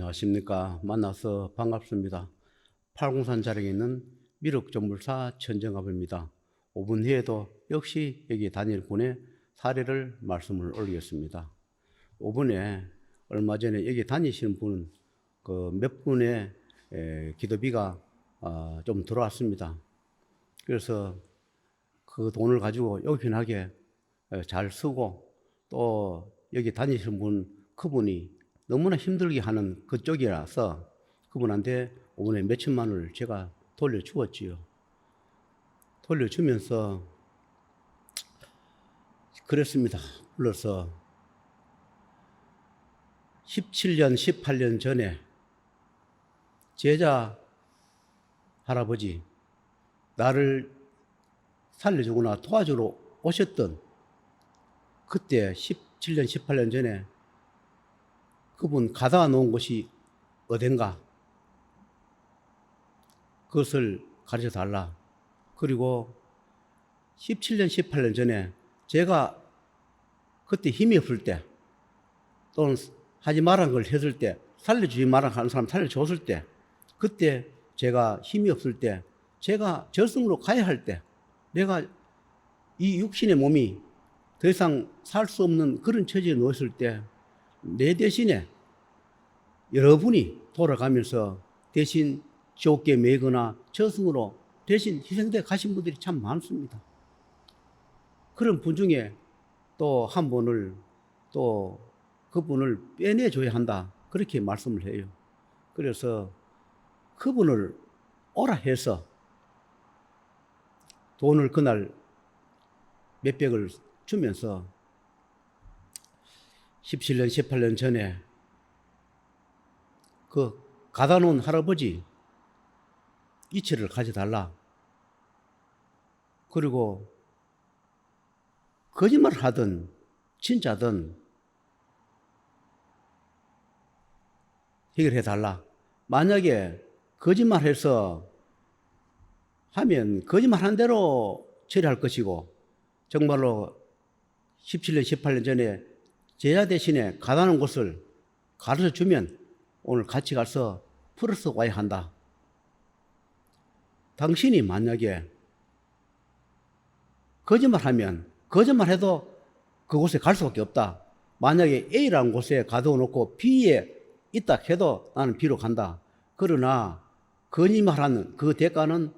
안녕하십니까. 만나서 반갑습니다. 팔공산 자락에 있는 미륵전물사 천정갑입니다. 5분 후에도 역시 여기 다니엘 군의 사례를 말씀을 올리겠습니다. 5분에 얼마 전에 여기 다니시는 분은 몇 분의 기도비가 좀 들어왔습니다. 그래서 그 돈을 가지고 요긴하게 잘 쓰고, 또 여기 다니시는 분 그분이 너무나 힘들게 하는 그쪽이라서 그분한테 5분에 몇천만 원을 제가 돌려주었지요. 돌려주면서 그랬습니다. 불러서 17년, 18년 전에 제자 할아버지 나를 살려주거나 도와주러 오셨던 그때 17년, 18년 전에 그분 가다가 놓은 곳이 어딘가 그것을 가르쳐 달라. 그리고 17년, 18년 전에 제가 그때 힘이 없을 때, 또는 하지 말란 걸 했을 때, 살려주지 말란 하는 사람 살려줬을 때, 그때 제가 힘이 없을 때, 제가 저승으로 가야 할 때, 내가 이 육신의 몸이 더 이상 살 수 없는 그런 처지에 놓였을 때, 내 대신에 여러분이 돌아가면서 대신 지옥에 매거나 저승으로 대신 희생돼 가신 분들이 참 많습니다. 그런 분 중에 또 한 분을, 또 그분을 빼내줘야 한다, 그렇게 말씀을 해요. 그래서 그분을 오라 해서 돈을 그날 몇백을 주면서 17년, 18년 전에 그 가다 놓은 할아버지 이체를 가져달라. 그리고 거짓말 하든 진짜든 해결해 달라. 만약에 거짓말해서 하면 거짓말한 대로 처리할 것이고, 정말로 17년, 18년 전에 제자 대신에 가다는 곳을 가르쳐 주면 오늘 같이 가서 풀어서 와야 한다. 당신이 만약에 거짓말하면 거짓말해도 그곳에 갈 수밖에 없다. 만약에 A라는 곳에 가둬 놓고 B에 있다 해도 나는 B로 간다. 그러나 거짓말하는 그 대가는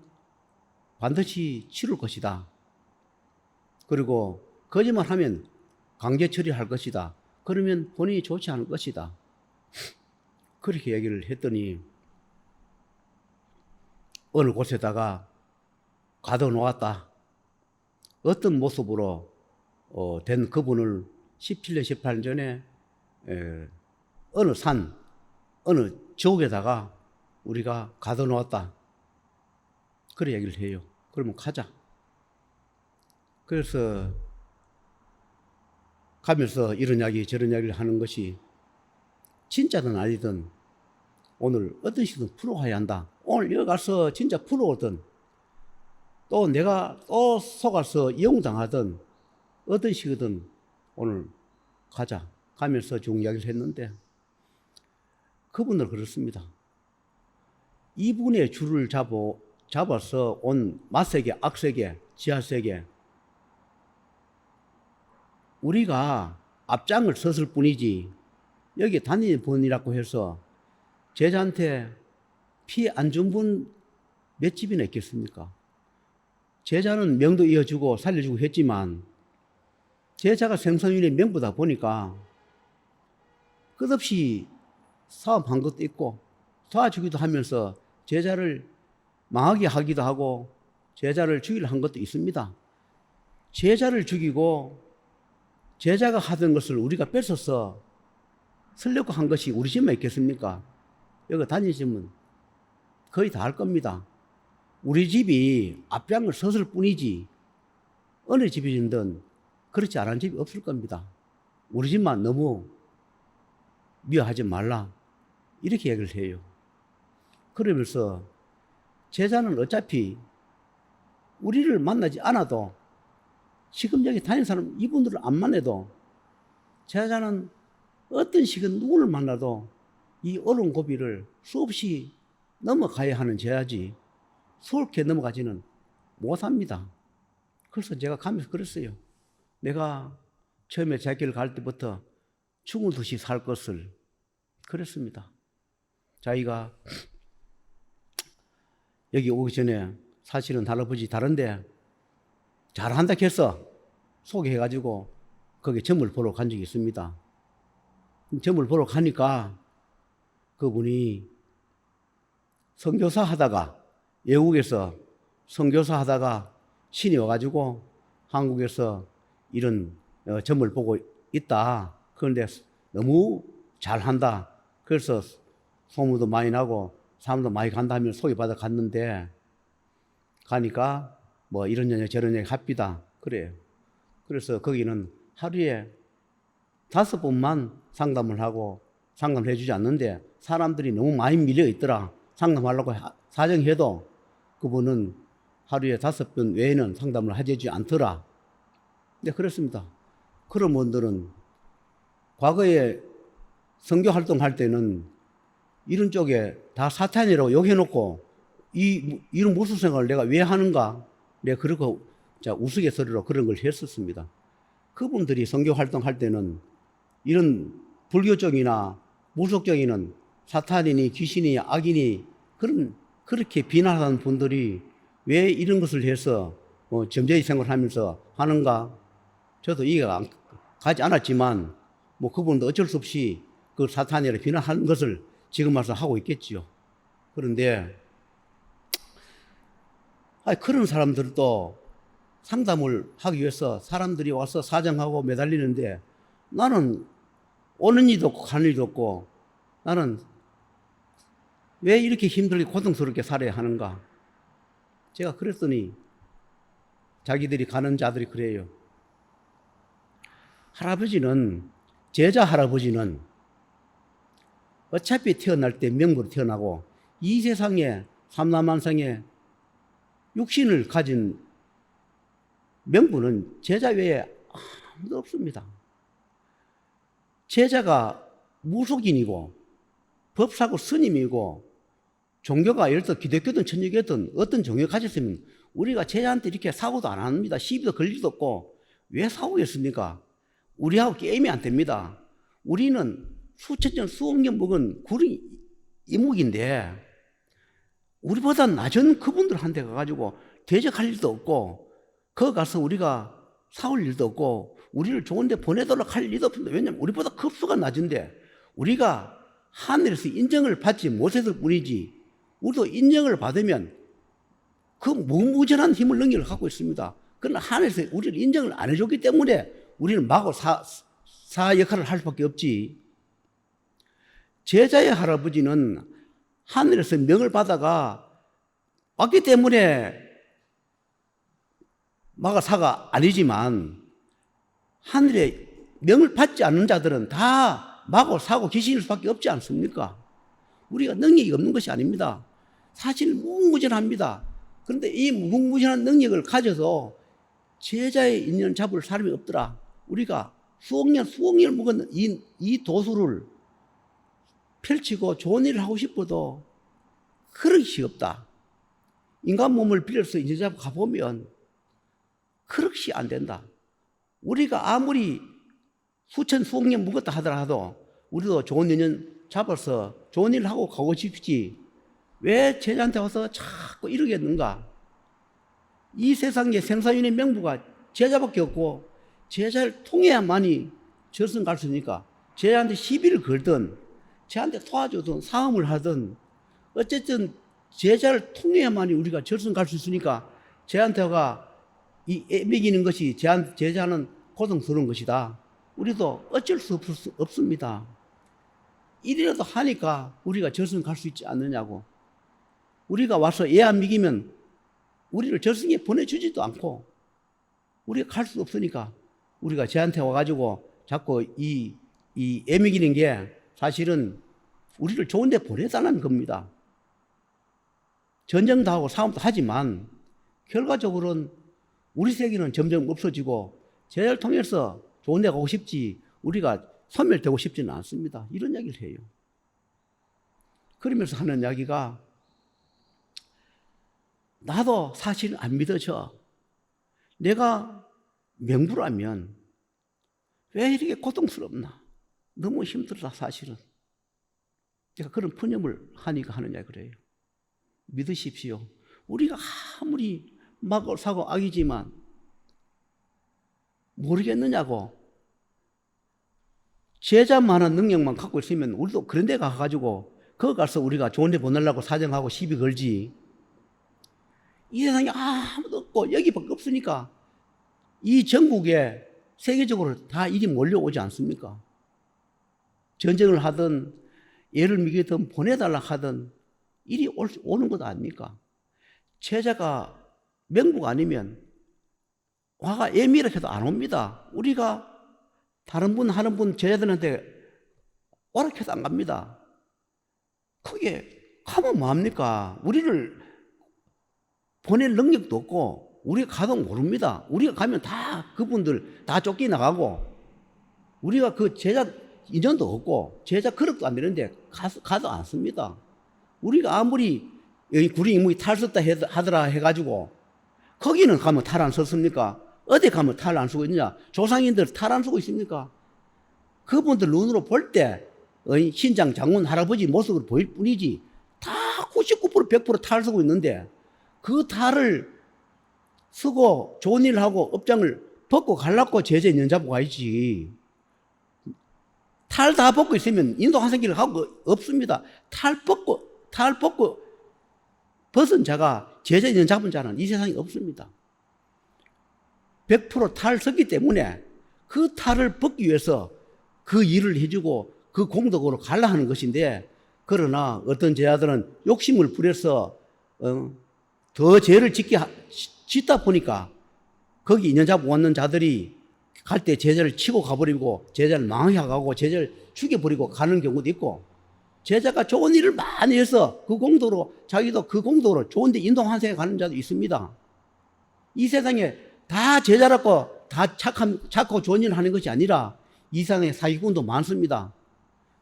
반드시 치를 것이다. 그리고 거짓말하면 강제 처리할 것이다. 그러면 본인이 좋지 않을 것이다. 그렇게 얘기를 했더니 어느 곳에다가 가둬 놓았다. 어떤 모습으로 된 그분을 17년, 18년 전에 어느 산, 어느 지옥에다가 우리가 가둬 놓았다. 그런 얘기를 해요. 그러면 가자. 그래서 가면서 이런 이야기 저런 이야기를 하는 것이 진짜든 아니든 오늘 어떤 식으로 풀어가야 한다. 오늘 여기 가서 진짜 풀어오든, 또 내가 또 속아서 이용당하든 어떤 식이든 오늘 가자. 가면서 중 이야기를 했는데 그분들 그렇습니다. 이분의 줄을 잡아서 온 맛세계, 악세계, 지하세계, 우리가 앞장을 섰을 뿐이지 여기 다니는 분이라고 해서 제자한테 피해 안 준 분 몇 집이나 있겠습니까? 제자는 명도 이어주고 살려주고 했지만 제자가 생선인의 명부다 보니까 끝없이 사업한 것도 있고 도와주기도 하면서 제자를 망하게 하기도 하고 제자를 죽이려 한 것도 있습니다. 제자를 죽이고 제자가 하던 것을 우리가 뺏어서 쓰려고 한 것이 우리 집만 있겠습니까? 여기 다니시면 거의 다 할 겁니다. 우리 집이 앞장을 섰을 뿐이지 어느 집이든 그렇지 않은 집이 없을 겁니다. 우리 집만 너무 미워하지 말라, 이렇게 얘기를 해요. 그러면서 제자는 어차피 우리를 만나지 않아도, 지금 여기 다니는 사람 이분들을 안 만나도, 제자는 어떤 식은 누구를 만나도 이 어려운 고비를 수없이 넘어가야 하는 제야지 수월하게 넘어가지는 못합니다. 그래서 제가 가면서 그랬어요. 내가 처음에 대학교를 갈 때부터 죽은 듯이 살 것을 그랬습니다. 자기가 여기 오기 전에 사실은 할아버지 다른데 잘한다 해서 소개해가지고 거기 점을 보러 간 적이 있습니다. 점을 보러 가니까 그분이 선교사 하다가 외국에서 선교사 하다가 신이 와가지고 한국에서 이런 점을 보고 있다. 그런데 너무 잘한다. 그래서 소문도 많이 나고 사람도 많이 간다 하면 소개받아 갔는데 가니까 뭐 이런 얘기 저런 얘기 합니다. 그래요. 그래서 거기는 하루에 5번만 상담을 하고 상담을 해주지 않는데 사람들이 너무 많이 밀려 있더라. 상담하려고 사정해도 그분은 하루에 5번 외에는 상담을 해주지 않더라. 네, 그렇습니다. 그런 분들은 과거에 선교 활동할 때는 이런 쪽에 다 사탄이라고 욕해놓고 이런 무슨 생각을 내가 왜 하는가? 내가 그렇게 우스갯소리로 그런 걸 했었습니다. 그분들이 선교 활동할 때는 이런 불교 쪽이나 무속 쪽이는 사탄이니 귀신이 악이니 그렇게 비난하는 분들이 왜 이런 것을 해서 점쟁이 생활을 하면서 하는가? 저도 이해가 가지 않았지만 그분도 어쩔 수 없이 그 사탄이라 비난하는 것을 지금 와서 하고 있겠지요. 그런데 그런 사람들도 상담을 하기 위해서 사람들이 와서 사정하고 매달리는데 나는 오는 일도 없고 가는 일도 없고 나는 왜 이렇게 힘들게 고통스럽게 살아야 하는가? 제가 그랬더니 자기들이 가는 자들이 그래요. 제자 할아버지는 어차피 태어날 때 명부로 태어나고 이 세상에 삼라만상에 육신을 가진 명부는 제자 외에 아무도 없습니다. 제자가 무속인이고 법사고 스님이고 종교가 예를 들어 기독교든 천주교든 어떤 종교 가졌으면 우리가 제자한테 이렇게 사고도 안 합니다. 시비도 걸릴 일도 없고 왜 사고겠습니까? 우리하고 게임이 안 됩니다. 우리는 수천 년 수억 년 먹은 구리 이목인데 우리보다 낮은 그분들한테 가가지고 대적할 일도 없고 거기 가서 우리가 싸울 일도 없고 우리를 좋은 데 보내도록 할 일도 없습니다. 왜냐하면 우리보다 급수가 낮은데 우리가 하늘에서 인정을 받지 못했을 뿐이지 우리도 인정을 받으면 그 무무전한 힘을 능력을 갖고 있습니다. 그러나 하늘에서 우리를 인정을 안 해줬기 때문에 우리는 마구 사 역할을 할 수밖에 없지. 제자의 할아버지는 하늘에서 명을 받아가 왔기 때문에 마가 사가 아니지만 하늘에 명을 받지 않는 자들은 다 마고 사고 귀신일 수밖에 없지 않습니까? 우리가 능력이 없는 것이 아닙니다. 사실 무궁무진합니다. 그런데 이 무궁무진한 능력을 가져서 제자의 인연 잡을 사람이 없더라. 우리가 수억 년 묵은 이 도수를 펼치고 좋은 일을 하고 싶어도 그릇이 없다. 인간 몸을 빌려서 인연 잡고 가보면 그릇이 안 된다. 우리가 아무리 수억 년 묵었다 하더라도 우리도 좋은 인연 잡아서 좋은 일을 하고 가고 싶지 왜 제자한테 와서 자꾸 이러겠는가? 이 세상에 생사윤의 명부가 제자밖에 없고 제자를 통해야만이 저승 갈 수 있으니까 제자한테 시비를 걸든 제한테 도와주든 싸움을 하든 어쨌든 제자를 통해야만이 우리가 저승 갈 수 있으니까 제한테가 이 먹이는 것이 제자는 고통스러운 것이다. 우리도 어쩔 수 없습니다. 이리라도 하니까 우리가 저승 갈 수 있지 않느냐고. 우리가 와서 애 안 먹이면 우리를 저승에 보내주지도 않고 우리가 갈 수 없으니까 우리가 쟤한테 와가지고 자꾸 애 먹이는 게 사실은 우리를 좋은 데 보내달라는 겁니다. 전쟁도 하고 싸움도 하지만 결과적으로는 우리 세계는 점점 없어지고 제자를 통해서 좋은 데 가고 싶지 우리가 소멸되고 싶지는 않습니다. 이런 얘기를 해요. 그러면서 하는 이야기가 나도 사실 안 믿어져. 내가 명부라면 왜 이렇게 고통스럽나? 너무 힘들다 사실은. 제가 그런 푸념을 하니까 하는 이야기 그래요. 믿으십시오. 우리가 아무리 마고 사고 악이지만 모르겠느냐고. 제자만한 능력만 갖고 있으면 우리도 그런 데 가가지고 거기 가서 우리가 좋은 데 보내려고 사정하고 시비 걸지. 이 세상에 아무도 없고 여기밖에 없으니까 이 전국에 세계적으로 다 일이 몰려오지 않습니까? 전쟁을 하든 예를 미기든 보내달라 하든 일이 오는 것 아닙니까? 제자가 명부가 아니면 화가 예민하게 해도 안 옵니다. 우리가 다른 분 하는 분 제자들한테 오라 해도 안 갑니다. 그게 가면 뭐합니까? 우리를 보낼 능력도 없고 우리가 가도 모릅니다. 우리가 가면 다 그분들 다 쫓겨나가고 우리가 그 제자 인연도 없고 제자 그릇도 안 되는데 가도 않습니다. 우리가 아무리 여기 구리 인물이 탈 썼다 하더라 해가지고 거기는 가면 탈 안 썼습니까? 어디 가면 탈 안 쓰고 있느냐? 조상인들 탈 안 쓰고 있습니까? 그분들 눈으로 볼 때 신장 장군 할아버지 모습을 보일 뿐이지 다 99% 100% 탈 쓰고 있는데 그 탈을 쓰고 좋은 일을 하고 업장을 벗고 갈라고 제자 인연 잡고 가야지. 탈 다 벗고 있으면 인도 한생길을 하고 없습니다. 탈 벗고 벗은 자가 제자 인연 잡은 자는 이 세상에 없습니다. 100% 탈 썼기 때문에 그 탈을 벗기 위해서 그 일을 해주고 그 공덕으로 갈라 하는 것인데 그러나 어떤 제자들은 욕심을 부려서 더 죄를 짓다 보니까 거기 인연 잡고 왔는 자들이 갈 때 제자를 치고 가버리고 제자를 망하게 하고 제자를 죽여버리고 가는 경우도 있고 제자가 좋은 일을 많이 해서 그 공덕으로 자기도 그 공덕으로 좋은 데 인도환생에 가는 자도 있습니다. 이 세상에 다 제자라고 다 착하고 좋은 일을 하는 것이 아니라 이 세상에 사기꾼도 많습니다.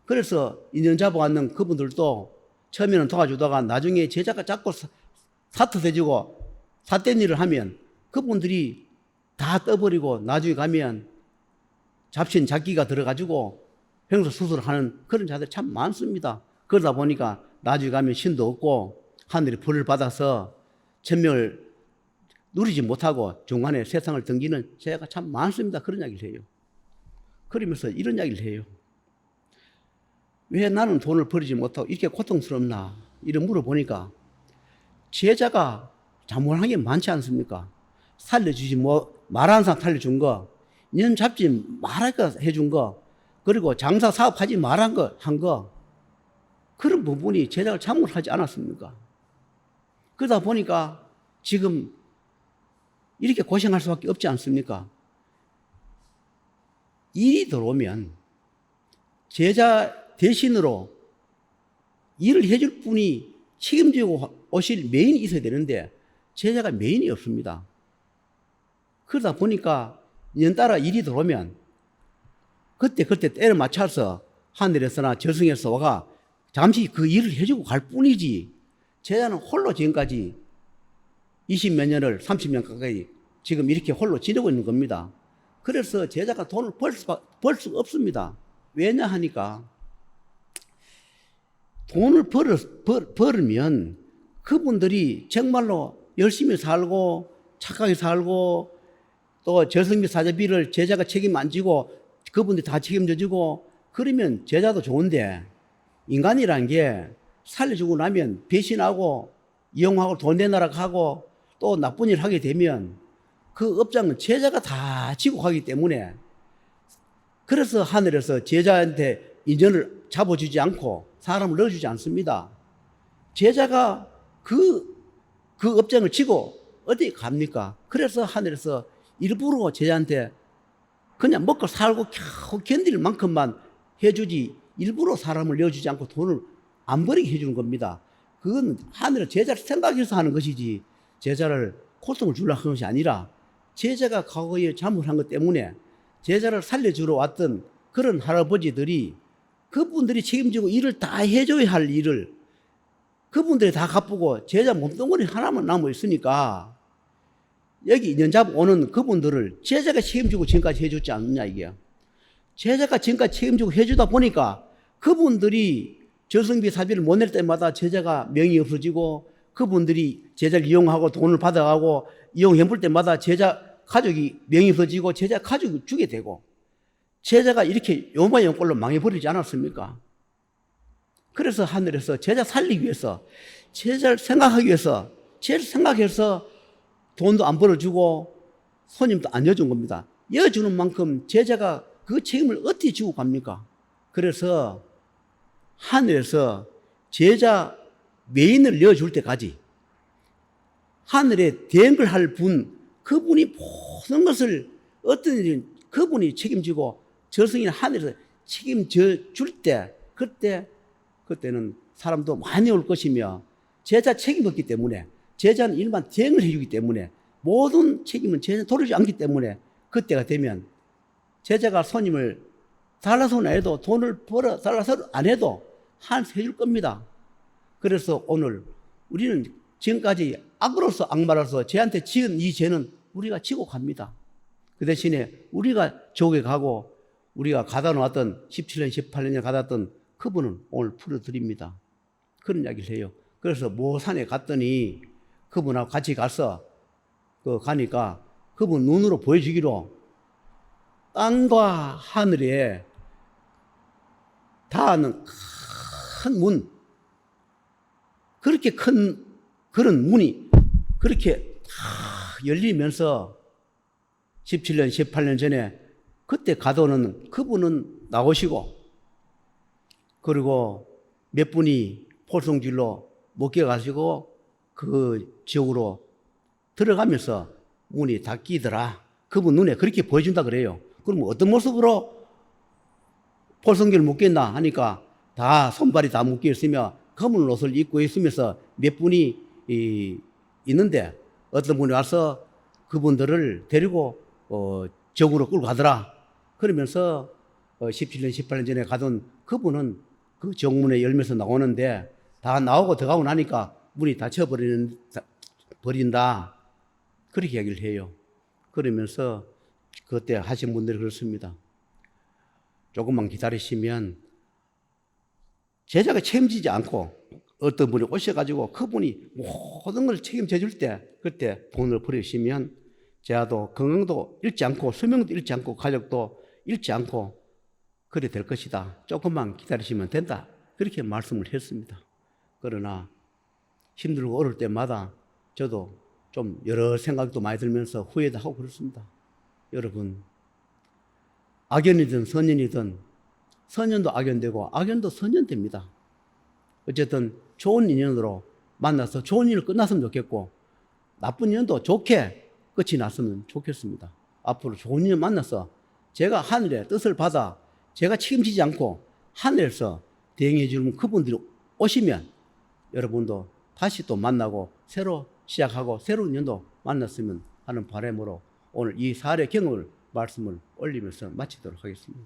그래서 인연 잡아왔는 그분들도 처음에는 도와주다가 나중에 제자가 자꾸 사트세지고 삿된 일을 하면 그분들이 다 떠버리고 나중에 가면 잡신 잡기가 들어가지고 횡수 수술하는 그런 자들이 참 많습니다. 그러다 보니까 나중에 가면 신도 없고 하늘이 벌을 받아서 천명을 누리지 못하고 중간에 세상을 등기는 제가 참 많습니다. 그런 이야기를 해요. 그러면서 이런 이야기를 해요. 왜 나는 돈을 벌이지 못하고 이렇게 고통스럽나? 이런 물어보니까 제자가 잘못한 게 많지 않습니까? 살려주지 말하는 사람 살려준 거, 년 잡지 말할까 해준 거, 그리고 장사 사업하지 말한 거, 한 거, 그런 부분이 제자가 잘못하지 않았습니까? 그러다 보니까 지금 이렇게 고생할 수밖에 없지 않습니까? 일이 들어오면 제자 대신으로 일을 해줄 분이 책임지고 오실 메인이 있어야 되는데 제자가 메인이 없습니다. 그러다 보니까 연따라 일이 들어오면 그때 때를 맞춰서 하늘에서나 저승에서 와가 잠시 그 일을 해주고 갈 뿐이지 제자는 홀로 지금까지 20몇 년을 30년 가까이 지금 이렇게 홀로 지내고 있는 겁니다. 그래서 제자가 돈을 벌 수가 없습니다. 왜냐 하니까 돈을 벌으면 그분들이 정말로 열심히 살고 착하게 살고 또 저승비 사제비를 제자가 책임 안 지고 그분들이 다 책임져 주고 그러면 제자도 좋은데 인간이란 게 살려주고 나면 배신하고 이용하고 돈 내놔라 하고 또 나쁜 일 하게 되면 그 업장은 제자가 다 지고 가기 때문에 그래서 하늘에서 제자한테 인연을 잡아주지 않고 사람을 넣어주지 않습니다. 제자가 그 업장을 지고 어디 갑니까? 그래서 하늘에서 일부러 제자한테 그냥 먹고 살고 겨우 견딜 만큼만 해주지 일부러 사람을 넣어주지 않고 돈을 안 버리게 해주는 겁니다. 그건 하늘에 제자를 생각해서 하는 것이지 제자를 고통을 주려고 하는 것이 아니라 제자가 과거에 잘못한 것 때문에 제자를 살려주러 왔던 그런 할아버지들이 그분들이 책임지고 일을 다 해줘야 할 일을 그분들이 다 갚고 제자 몸뚱어리 하나만 남아 있으니까 여기 인연 잡고 오는 그분들을 제자가 책임지고 지금까지 해줬지 않느냐 이게. 제자가 지금까지 책임지고 해주다 보니까 그분들이 저승비 사비를 못 낼 때마다 제자가 명이 없어지고 그분들이 제자를 이용하고 돈을 받아가고 이용해 볼 때마다 제자 가족이 명이 없어지고 제자 가족이 죽게 되고 제자가 이렇게 요마연 꼴로 망해버리지 않았습니까? 그래서 하늘에서 제자 살리기 위해서 제자를 생각하기 위해서 제자를 생각해서 돈도 안 벌어주고 손님도 안 여준 겁니다. 여주는 만큼 제자가 그 책임을 어떻게 지고 갑니까? 그래서 하늘에서 제자 메인을 여줄 때까지 하늘에 대응을 할 분, 그분이 모든 것을 어떤 일이 그분이 책임지고 저승인 하늘에서 책임져 줄 때, 그때는 사람도 많이 올 것이며 제자 책임이 없기 때문에 제자는 일반 대응을 해주기 때문에 모든 책임은 제자 돌리지 않기 때문에 그때가 되면 제자가 손님을 달라서 안 해도 돈을 벌어 달라서 안 해도 하나님께서 해줄 겁니다. 그래서 오늘 우리는 지금까지 악으로서 악마로서 쟤한테 지은 이 죄는 우리가 지고 갑니다. 그 대신에 우리가 지옥에 가고 우리가 가다 놓았던 17년, 18년에 가다던 그분은 오늘 풀어드립니다. 그런 이야기를 해요. 그래서 모산에 갔더니 그분하고 같이 가서 가니까 그분 눈으로 보여주기로 땅과 하늘에 닿는 큰 문, 그렇게 큰 그런 문이 그렇게 다 열리면서 17년, 18년 전에 그때 가둬놓은 그분은 나오시고 그리고 몇 분이 폴송질로 못 깨가지고 그 지옥으로 들어가면서 문이 닫히더라. 그분 눈에 그렇게 보여준다 그래요. 그럼 어떤 모습으로 폴송질을 못 깼나 하니까 다 손발이 다 묶여 있으며 검은 옷을 입고 있으면서 몇 분이 있는데 어떤 분이 와서 그분들을 데리고 지옥으로 끌고 가더라. 그러면서 17년, 18년 전에 가던 그분은 그 지옥문에 열면서 나오는데 다 나오고 들어가고 나니까 문이 닫혀버린다. 그렇게 이야기를 해요. 그러면서 그때 하신 분들이 그렇습니다. 조금만 기다리시면 제자가 책임지지 않고 어떤 분이 오셔가지고 그분이 모든 걸 책임져 줄 때 그때 돈을 버리시면 제가도 건강도 잃지 않고 수명도 잃지 않고 가족도 잃지 않고 그래 될 것이다. 조금만 기다리시면 된다. 그렇게 말씀을 했습니다. 그러나 힘들고 어려울 때마다 저도 좀 여러 생각도 많이 들면서 후회도 하고 그렇습니다. 여러분, 악연이든 선연이든 선연도 악연되고 악연도 선연됩니다. 어쨌든 좋은 인연으로 만나서 좋은 일을 끝났으면 좋겠고 나쁜 인연도 좋게 끝이 났으면 좋겠습니다. 앞으로 좋은 인연 만나서 제가 하늘의 뜻을 받아 제가 책임지지 않고 하늘에서 대행해 주는 그분들이 오시면 여러분도 다시 또 만나고 새로 시작하고 새로운 인연도 만났으면 하는 바람으로 오늘 이 사례 경험을 말씀을 올리면서 마치도록 하겠습니다.